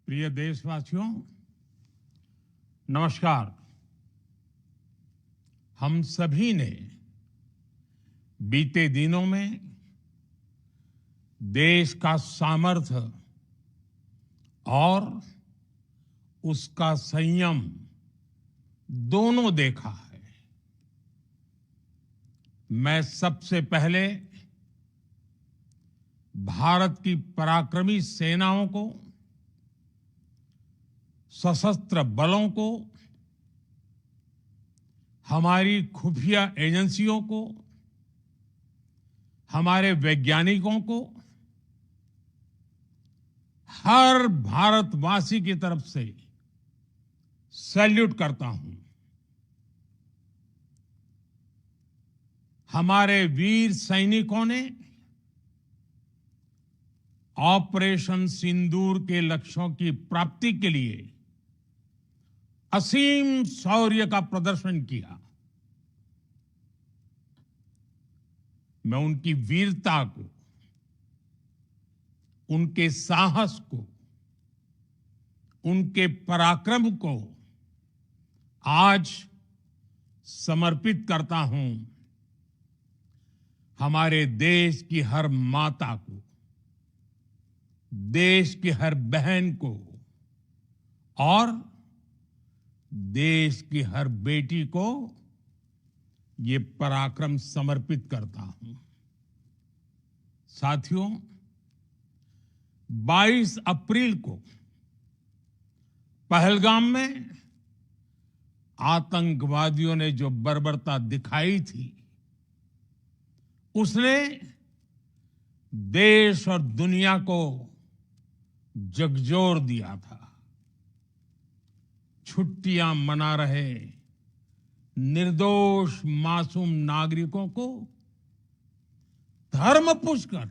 प्रिय देशवासियों, नमस्कार। हम सभी ने बीते दिनों में देश का सामर्थ्य और उसका संयम दोनों देखा है। मैं सबसे पहले भारत की पराक्रमी सेनाओं को, सशस्त्र बलों को, हमारी खुफिया एजेंसियों को, हमारे वैज्ञानिकों को, हर भारतवासी की तरफ से सैल्यूट करता हूं। हमारे वीर सैनिकों ने ऑपरेशन सिंदूर के लक्ष्यों की प्राप्ति के लिए असीम शौर्य का प्रदर्शन किया। मैं उनकी वीरता को, उनके साहस को, उनके पराक्रम को आज समर्पित करता हूं हमारे देश की हर माता को, देश की हर बहन को और देश की हर बेटी को ये पराक्रम समर्पित करता हूं। साथियों, 22 अप्रैल को पहलगाम में आतंकवादियों ने जो बर्बरता दिखाई थी, उसने देश और दुनिया को झकझोर दिया था। छुट्टियां मना रहे निर्दोष मासूम नागरिकों को धर्म पूछकर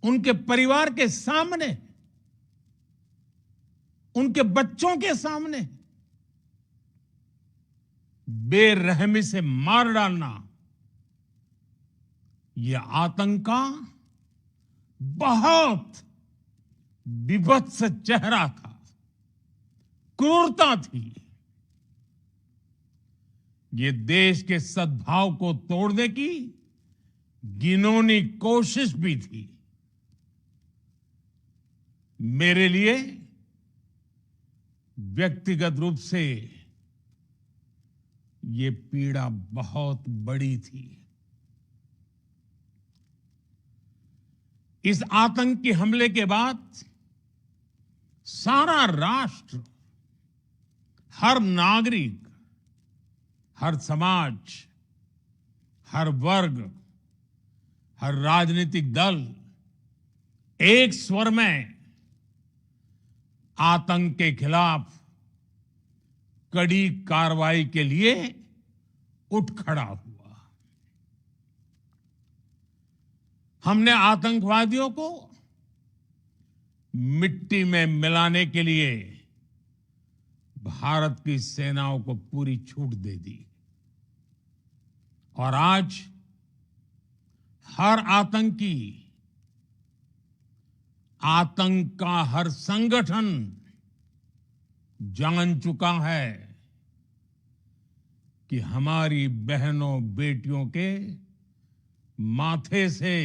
उनके परिवार के सामने, उनके बच्चों के सामने बेरहमी से मार डालना, यह आतंक का बहुत विभत्स चेहरा था, क्रूरता थी। ये देश के सद्भाव को तोड़ने की घिनौनी कोशिश भी थी। मेरे लिए व्यक्तिगत रूप से ये पीड़ा बहुत बड़ी थी। इस आतंकी हमले के बाद सारा राष्ट्र, हर नागरिक, हर समाज, हर वर्ग, हर राजनीतिक दल एक स्वर में आतंक के खिलाफ कड़ी कार्रवाई के लिए उठ खड़ा हुआ। हमने आतंकवादियों को मिट्टी में मिलाने के लिए भारत की सेनाओं को पूरी छूट दे दी और आज हर आतंकी, आतंक का हर संगठन जान चुका है कि हमारी बहनों बेटियों के माथे से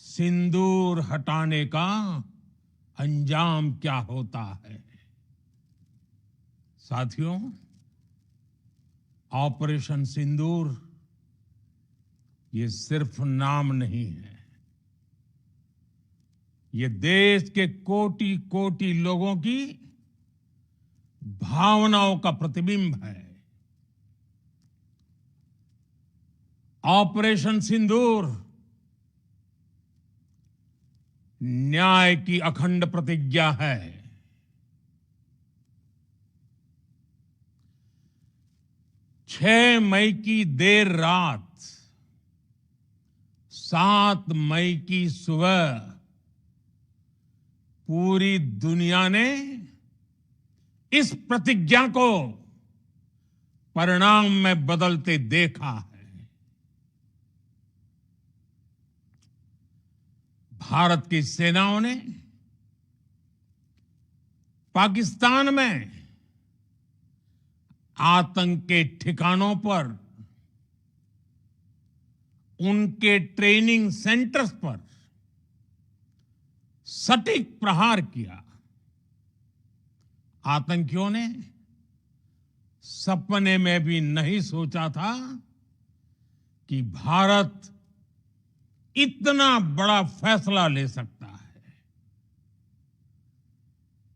सिंदूर हटाने का अंजाम क्या होता है। साथियों, ऑपरेशन सिंदूर ये सिर्फ नाम नहीं है, ये देश के कोटि कोटि लोगों की भावनाओं का प्रतिबिंब है। ऑपरेशन सिंदूर न्याय की अखंड प्रतिज्ञा है। 6 मई की देर रात, 7 मई की सुबह पूरी दुनिया ने इस प्रतिज्ञा को परिणाम में बदलते देखा है। भारत की सेनाओं ने पाकिस्तान में आतंक के ठिकानों पर, उनके ट्रेनिंग सेंटर्स पर सटीक प्रहार किया। आतंकियों ने सपने में भी नहीं सोचा था कि भारत इतना बड़ा फैसला ले सकता है।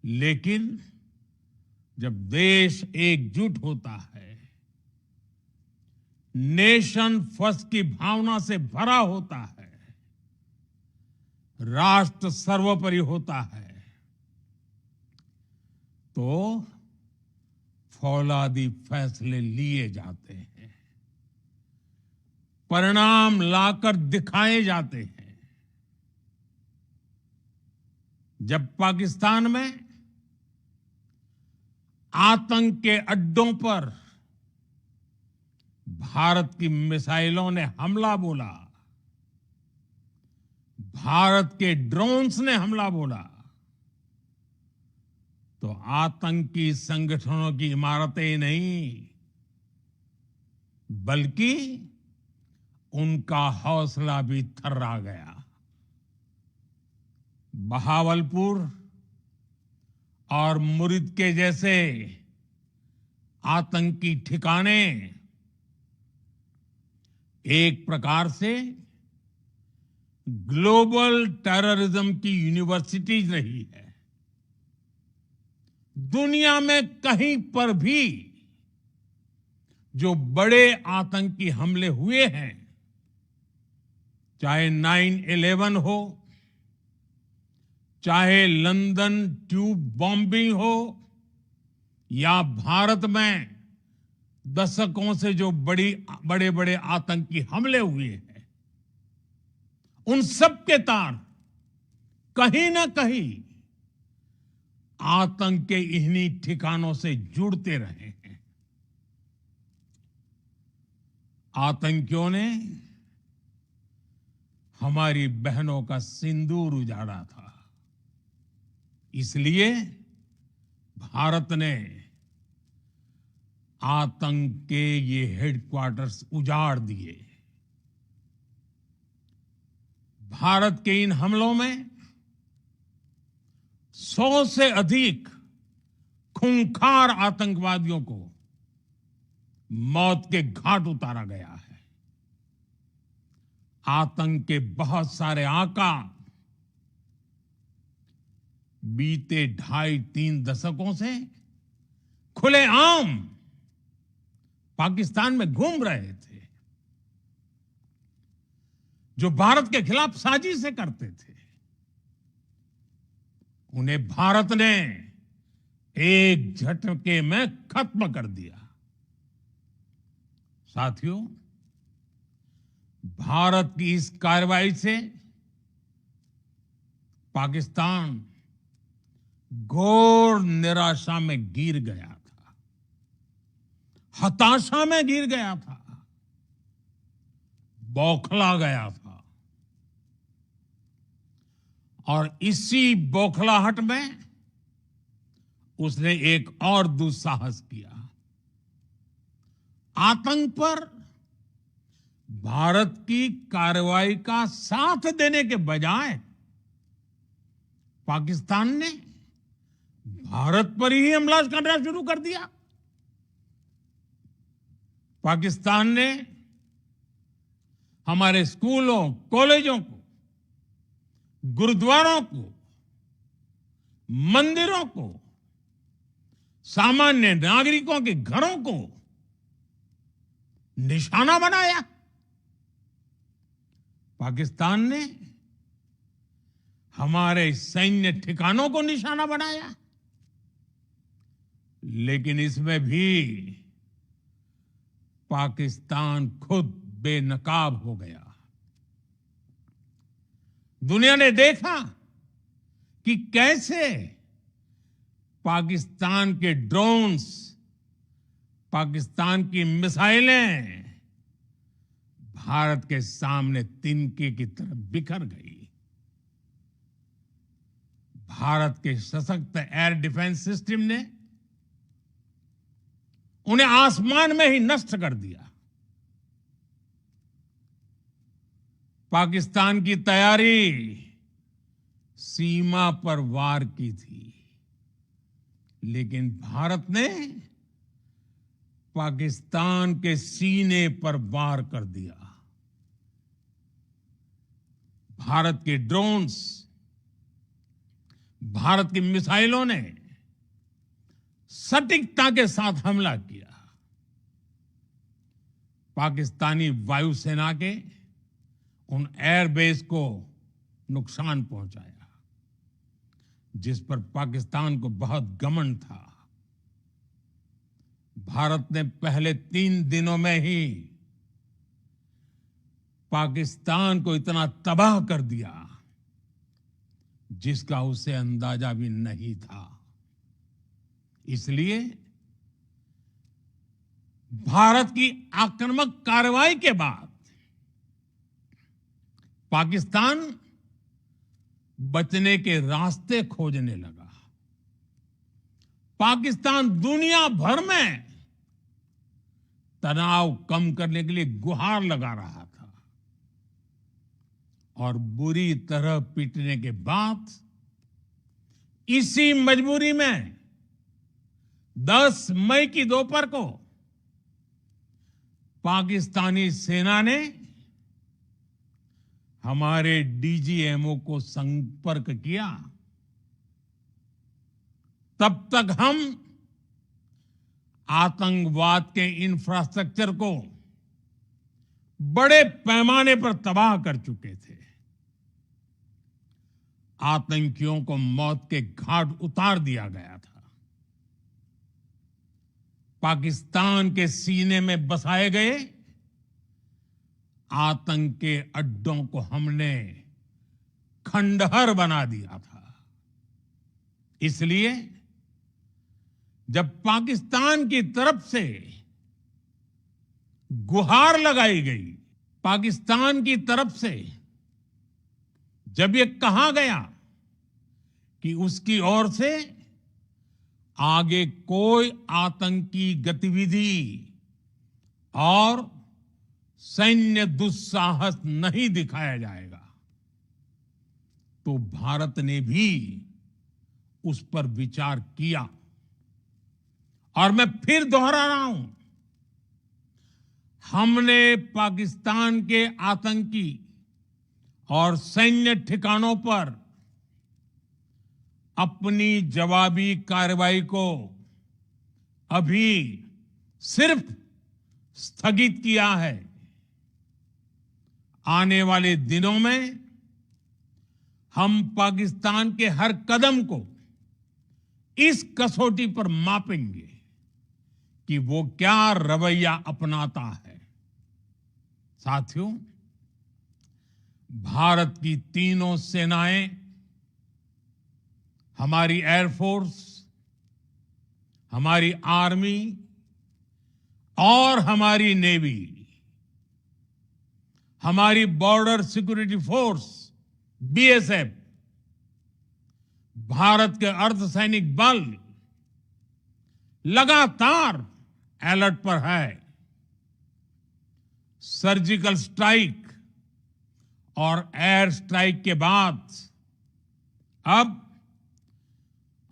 लेकिन जब देश एकजुट होता है, नेशन फर्स्ट की भावना से भरा होता है, राष्ट्र सर्वोपरि होता है, तो फौलादी फैसले लिए जाते हैं, परिणाम लाकर दिखाए जाते हैं। जब पाकिस्तान में आतंक के अड्डों पर भारत की मिसाइलों ने हमला बोला, भारत के ड्रोन्स ने हमला बोला, तो आतंकी संगठनों की इमारतें नहीं, बल्कि उनका हौसला भी थर्रा गया। बहावलपुर और मुरिद के जैसे आतंकी ठिकाने एक प्रकार से ग्लोबल टेररिज्म की यूनिवर्सिटीज रही है। दुनिया में कहीं पर भी जो बड़े आतंकी हमले हुए हैं, चाहे 9/11 हो, चाहे लंदन ट्यूब बॉम्बिंग हो, या भारत में दशकों से जो बड़े बड़े आतंकी हमले हुए हैं, उन सब के तार कहीं ना कहीं आतंक के इन्हीं ठिकानों से जुड़ते रहे हैं। आतंकियों ने हमारी बहनों का सिंदूर उजाड़ा था, इसलिए भारत ने आतंक के ये हेडक्वार्टर्स उजाड़ दिए। भारत के इन हमलों में 100 से अधिक खूंखार आतंकवादियों को मौत के घाट उतारा गया है। आतंक के बहुत सारे आका बीते 2.5-3 दशकों से खुलेआम पाकिस्तान में घूम रहे थे, जो भारत के खिलाफ साजिशें करते थे। उन्हें भारत ने एक झटके में खत्म कर दिया। साथियों, भारत की इस कार्रवाई से पाकिस्तान घोर निराशा में गिर गया था, हताशा में गिर गया था, बौखला गया था। और इसी बौखलाहट में उसने एक और दुस्साहस किया। आतंक पर भारत की कार्रवाई का साथ देने के बजाय पाकिस्तान ने भारत पर ही हमला करना शुरू कर दिया। पाकिस्तान ने हमारे स्कूलों, कॉलेजों को, गुरुद्वारों को, मंदिरों को, सामान्य नागरिकों के घरों को निशाना बनाया। पाकिस्तान ने हमारे सैन्य ठिकानों को निशाना बनाया। लेकिन इसमें भी पाकिस्तान खुद बेनकाब हो गया। दुनिया ने देखा कि कैसे पाकिस्तान के ड्रोन्स, पाकिस्तान की मिसाइलें भारत के सामने तिनके की तरह बिखर गई। भारत के सशक्त एयर डिफेंस सिस्टम ने उन्हें आसमान में ही नष्ट कर दिया। पाकिस्तान की तैयारी सीमा पर वार की थी, लेकिन भारत ने पाकिस्तान के सीने पर वार कर दिया। भारत के ड्रोन्स, भारत की मिसाइलों ने सटीकता के साथ हमला किया। पाकिस्तानी वायुसेना के उन एयरबेस को नुकसान पहुंचाया, जिस पर पाकिस्तान को बहुत घमंड था। भारत ने पहले 3 दिनों में ही पाकिस्तान को इतना तबाह कर दिया जिसका उसे अंदाजा भी नहीं था। इसलिए भारत की आक्रामक कार्रवाई के बाद पाकिस्तान बचने के रास्ते खोजने लगा। पाकिस्तान दुनिया भर में तनाव कम करने के लिए गुहार लगा रहा था और बुरी तरह पीटने के बाद इसी मजबूरी में 10 मई की दोपहर को पाकिस्तानी सेना ने हमारे डीजीएमओ को संपर्क किया। तब तक हम आतंकवाद के इंफ्रास्ट्रक्चर को बड़े पैमाने पर तबाह कर चुके थे। आतंकियों को मौत के घाट उतार दिया गया था। पाकिस्तान के सीने में बसाए गए आतंक के अड्डों को हमने खंडहर बना दिया था। इसलिए जब पाकिस्तान की तरफ से गुहार लगाई गई, पाकिस्तान की तरफ से जब ये कहा गया कि उसकी ओर से आगे कोई आतंकी गतिविधि और सैन्य दुस्साहस नहीं दिखाया जाएगा, तो भारत ने भी उस पर विचार किया। और मैं फिर दोहरा रहा हूं, हमने पाकिस्तान के आतंकी और सैन्य ठिकानों पर अपनी जवाबी कार्रवाई को अभी सिर्फ स्थगित किया है। आने वाले दिनों में हम पाकिस्तान के हर कदम को इस कसौटी पर मापेंगे कि वो क्या रवैया अपनाता है। साथियों, भारत की तीनों सेनाएं, हमारी एयरफोर्स, हमारी आर्मी और हमारी नेवी, हमारी border security force BSF, Bharat के अर्धसैनिक बल लगातार अलर्ट पर है। सर्जिकल स्ट्राइक और एयर स्ट्राइक के बाद अब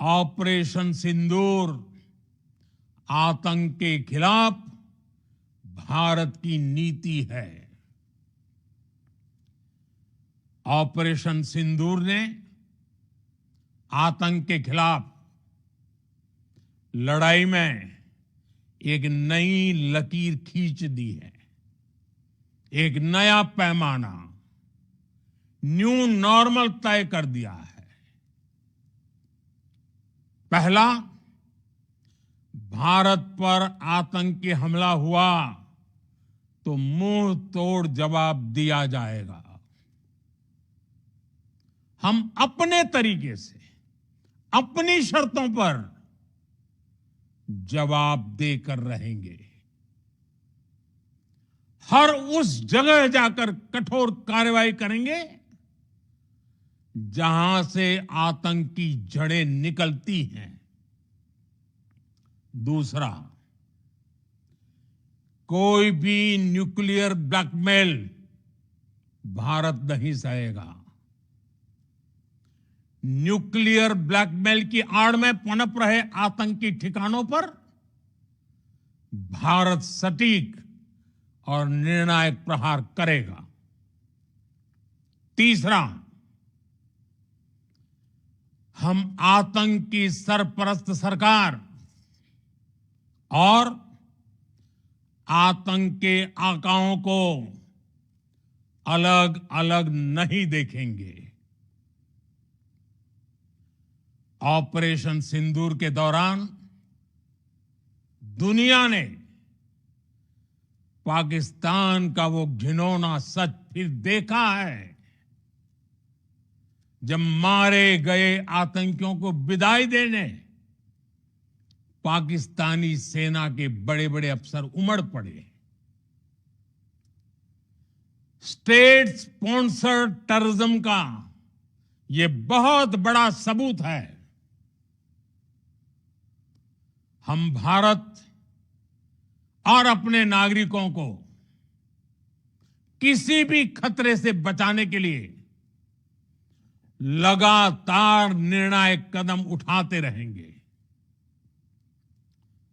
ऑपरेशन सिंदूर आतंक के खिलाफ भारत की नीति है। ऑपरेशन सिंदूर ने आतंक के खिलाफ लड़ाई में एक नई लकीर खींच दी है। एक नया पैमाना, न्यू नॉर्मल तय कर दिया है। पहला, भारत पर आतंकी हमला हुआ तो मुंह तोड़ जवाब दिया जाएगा। हम अपने तरीके से, अपनी शर्तों पर जवाब देकर रहेंगे। हर उस जगह जाकर कठोर कार्रवाई करेंगे जहां से आतंक की जड़ें निकलती हैं। दूसरा, कोई भी न्यूक्लियर ब्लैकमेल भारत नहीं सहेगा। न्यूक्लियर ब्लैकमेल की आड़ में पनप रहे आतंकी ठिकानों पर भारत सटीक और निर्णायक प्रहार करेगा। तीसरा, हम आतंक की सरपरस्त सरकार और आतंक के आकाओं को अलग अलग नहीं देखेंगे। ऑपरेशन सिंदूर के दौरान दुनिया ने पाकिस्तान का वो घिनौना सच फिर देखा है, जब मारे गए आतंकियों को विदाई देने पाकिस्तानी सेना के बड़े बड़े अफसर उमड़ पड़े। स्टेट स्पॉन्सर्ड टेररिज्म का ये बहुत बड़ा सबूत है। हम भारत और अपने नागरिकों को किसी भी खतरे से बचाने के लिए लगातार निर्णायक कदम उठाते रहेंगे।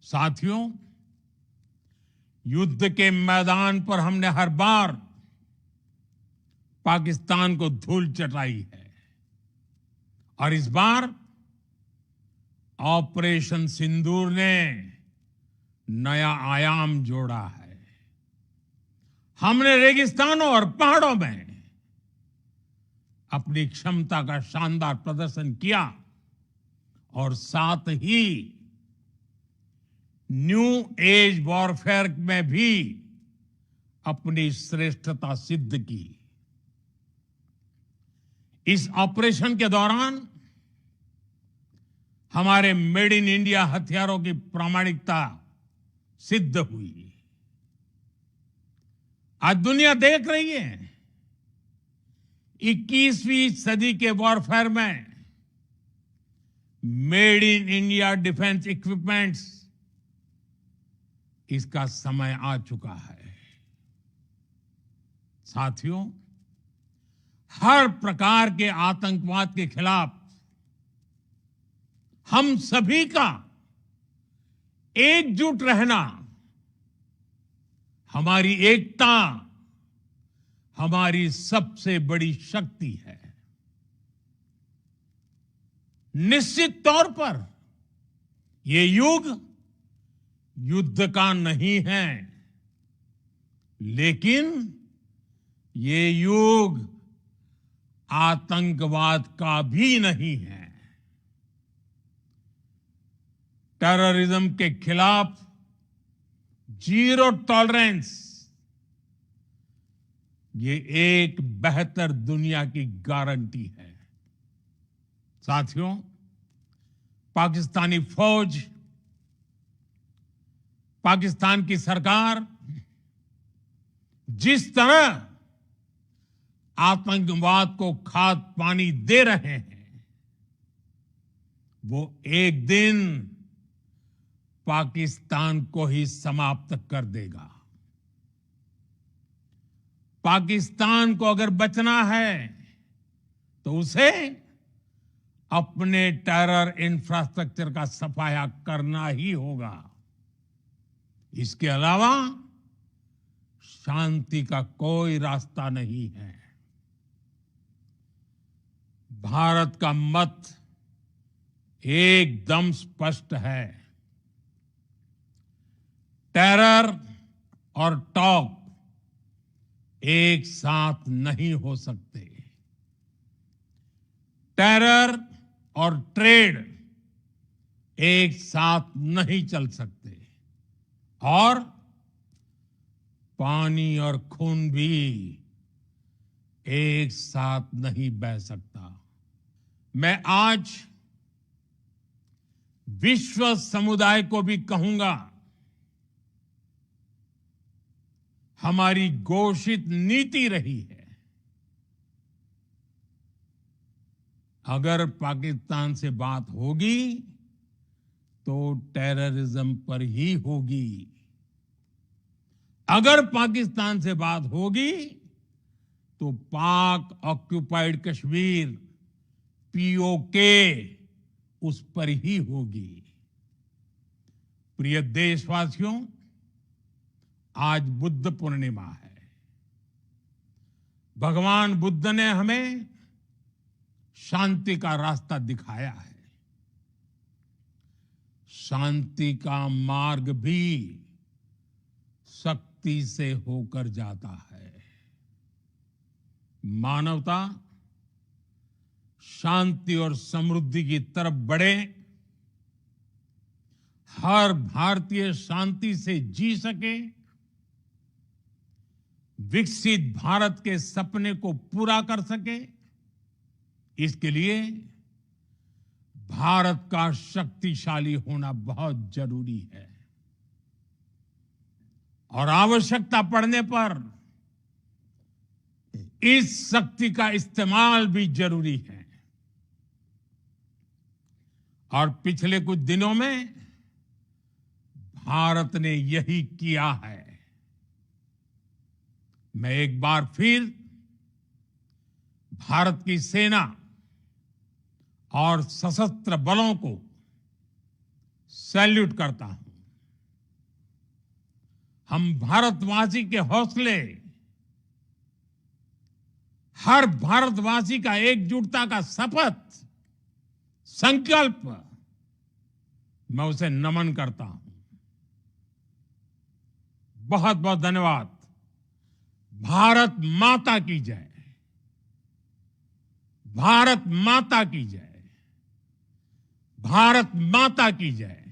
साथियों, युद्ध के मैदान पर हमने हर बार पाकिस्तान को धूल चटाई है और इस बार ऑपरेशन सिंदूर ने नया आयाम जोड़ा है। हमने रेगिस्तानों और पहाड़ों में अपनी क्षमता का शानदार प्रदर्शन किया और साथ ही न्यू एज वॉरफेयर में भी अपनी श्रेष्ठता सिद्ध की। इस ऑपरेशन के दौरान हमारे मेड इन इंडिया हथियारों की प्रामाणिकता सिद्ध हुई। आज दुनिया देख रही है 21वीं सदी के वॉरफेयर में made in India defence equipments, इसका समय आ चुका है। साथियों, हर प्रकार के आतंकवाद के खिलाफ हम सभी का एकजुट रहना, हमारी एकता हमारी सबसे बड़ी शक्ति है। निश्चित तौर पर ये युग युद्ध का नहीं है, लेकिन ये युग आतंकवाद का भी नहीं है। टेररिज्म के खिलाफ जीरो टॉलरेंस, ये एक बेहतर दुनिया की गारंटी है। साथियों, पाकिस्तानी फौज, पाकिस्तान की सरकार जिस तरह आतंकवाद को खाद पानी दे रहे हैं, वो एक दिन पाकिस्तान को ही समाप्त कर देगा। पाकिस्तान को अगर बचना है तो उसे अपने टेरर इंफ्रास्ट्रक्चर का सफाया करना ही होगा। इसके अलावा शांति का कोई रास्ता नहीं है। भारत का मत एकदम स्पष्ट है। टेरर और टॉक एक साथ नहीं हो सकते। टेरर और ट्रेड एक साथ नहीं चल सकते और पानी और खून भी एक साथ नहीं बह सकता। मैं आज विश्व समुदाय को भी कहूंगा, हमारी घोषित नीति रही है अगर पाकिस्तान से बात होगी तो टेररिज्म पर ही होगी। अगर पाकिस्तान से बात होगी तो पाक ऑक्युपाइड कश्मीर पीओके उस पर ही होगी। प्रिय देशवासियों, आज बुद्ध पूर्णिमा है। भगवान बुद्ध ने हमें शांति का रास्ता दिखाया है। शांति का मार्ग भी शक्ति से होकर जाता है। मानवता शांति और समृद्धि की तरफ बढ़े, हर भारतीय शांति से जी सके, विकसित भारत के सपने को पूरा कर सके, इसके लिए भारत का शक्तिशाली होना बहुत जरूरी है। और आवश्यकता पड़ने पर इस शक्ति का इस्तेमाल भी जरूरी है। और पिछले कुछ दिनों में भारत ने यही किया है। मैं एक बार फिर भारत की सेना और सशस्त्र बलों को सैल्यूट करता हूं। हम भारतवासी के हौसले, हर भारतवासी का एकजुटता का शपथ, संकल्प, मैं उसे नमन करता हूं। बहुत बहुत धन्यवाद। भारत माता की जय। भारत माता की जय। भारत माता की जय।